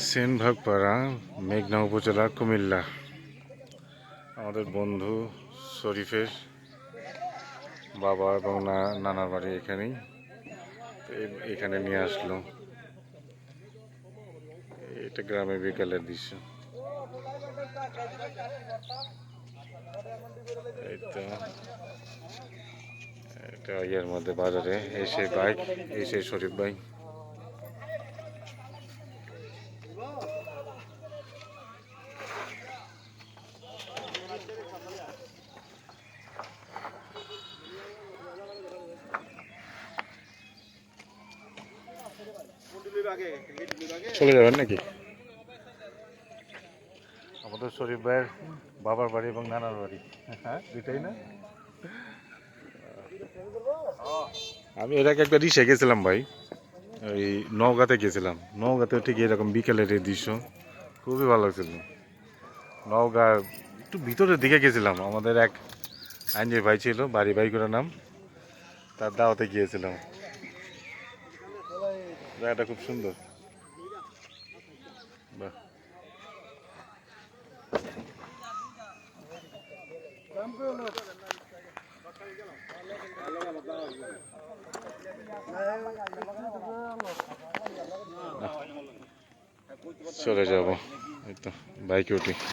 সেনভাগপাড়া, মেঘনা উপজেলা, কুমিল্লা। আমাদের বন্ধু শরীফের বাবা এবং নানার বাড়ি এখানেই, এখানে নিয়ে আসলো। এটা গ্রামের বিকালের দৃশ্য। এটা ইয়ের মধ্যে বাজারে এই সেই বাইক, এই সেই শরীফ ভাই। চলে যাবেন নাকি? আমাদের শরীফ ভাইয়ের বাবার বাড়ি এবং নানার বাড়ি, হ্যাঁ দুটাই না? আমি এর আগে একটা রিক্সা গেছিলাম ভাই, ওই নওগাঁতে গেছিলাম। নওগাঁতে ঠিক এরকম বিকেলের এই দৃশ্য খুবই ভালো লাগছিল। নওগাঁ একটু ভিতরের দিকে গেছিলাম, আমাদের এক আইনজীবী ভাই ছিল, বাড়ি ভাই করে নাম, তার দাওয়াতে গিয়েছিলাম। জায়গাটা খুব সুন্দর। বাহ, চলে যাবো, এই তো বাইকে উঠি।